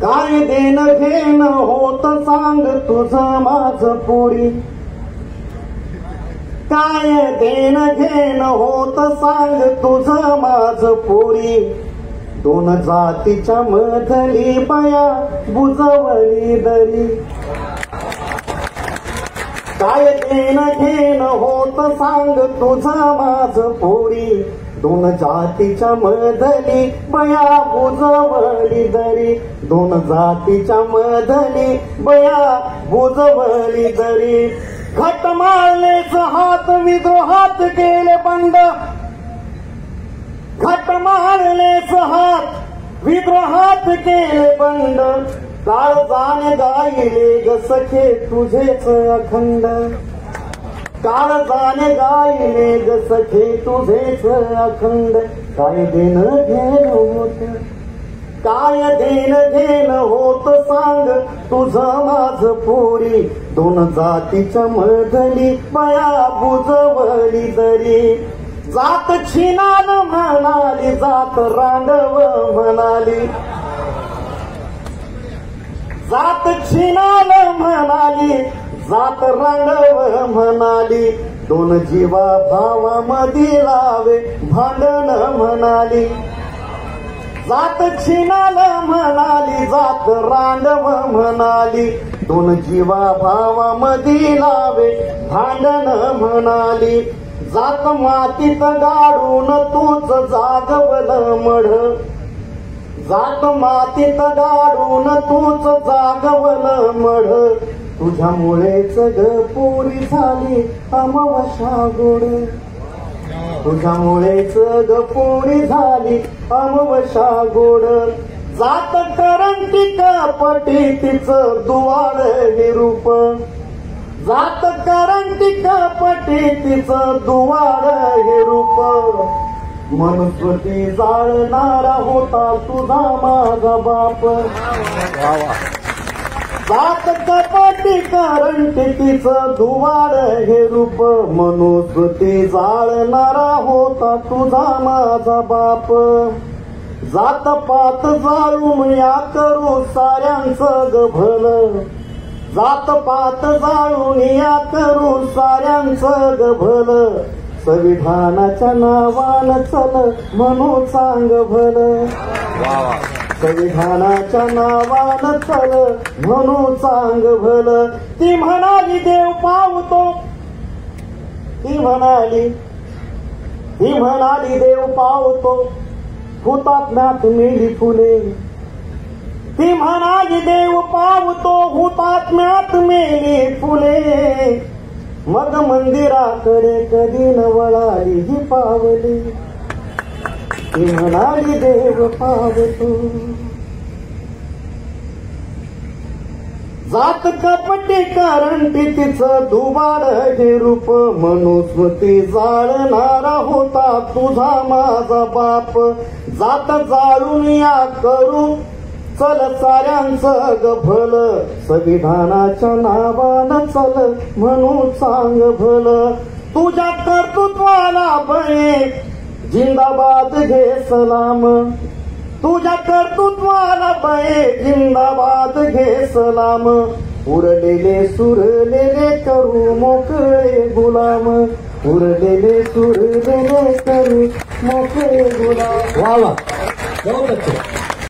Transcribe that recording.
काय देणं घेणं होत सांग तुझं माझं पोरी, काय देणं घेणं होत सांग तुझं माझं पोरी, दोन जातीच्या मधली बया बुजवली दरी, काय देणं घेणं होत सांग तुझं माझं पोरी, दोन जातीच्या मधली बया बुजवली दरी, दोन जातीच्या मधली बया बुजवली दरी, घट मारलेच हात विद्रोहात गेले बंड, घट मारलेच हात विद्रोहात गेले बंड, काळजाने गायले ग सखे तुझेच अखंड, काळजाने गायले ग सखे तुझेच अखंड, काय देणं घेणं होत, काय देणं घेणं होत सांग तुझं माझं पोरी, दोन जातीच्या मधली बया बुजवली दरी, जात छिनाल म्हणाली जात रांडव म्हणाली, जात छिनाल म्हणाली जात रांडव म्हणाली, दोन जीवा भावामध्ये लावे भांडण म्हणाली, जात छिनाल म्हणाली जात रांडव म्हणाली, दोन जीवा भावामध्ये लावे भांडण म्हणाली, जात मातीत गाडून तूच जागवलं मढ, जात मातीत गाडून तूच जागवलं मढ, तुझ्यामुळेच ग पोरी झाली अमावस्या गोड, तुझ्यामुळेच ग पोरी झाली अमावस्या गोड, जात करंटी कपटी तिचं दुवाळ हे रूप, जात करंटी कपटी तिचं दुवाळ हे रूप, मनुस्मृती जाळणारा होता तुझा माझा बाप, जात कपटी करंटी तिचं दुवाळ हे रूप, मनुस्मृती जाळणारा होता तुझा माझा बाप, जात पात जाळून या करू साऱ्यांचं ग भलं, जात पात जाळून या करू साऱ्यांचं ग भलं, संविधानाच्या नावानं चल म्हणून सांग भलं, संविधानाच्या नावानं चल म्हणून सांग भलं, ती म्हणाली देव पावतो, ती म्हणाली देव पावतो, हुतात्म्यात मेली फुले, ती म्हणाली देव पावतो हुतात्म्यात मेली फुले, मग मंदिराकडे कधी न वळाली ही पावली, ती म्हणाली देव पावतो, जात कपटी करंटी तिचं दुबाड हे रूप, मनुस्मृती जाळणारा होता तुझा माझा बाप, जात जाळून या करू चल साऱ्यांचं ग भलं, संविधानाच्या नावानं चल म्हणून सांग भलं, तुझ्या कर्तृत्वाला बळे जिंदाबाद घे सलाम, तुझ्या कर्तृत्वाला बळे जिंदाबाद घे सलाम, उरलेले सुरलेले करू मोकळे गुलाम, उरलेले सुरलेले करू मोकळे गुलाम. वाह वाह, बहुत अच्छे.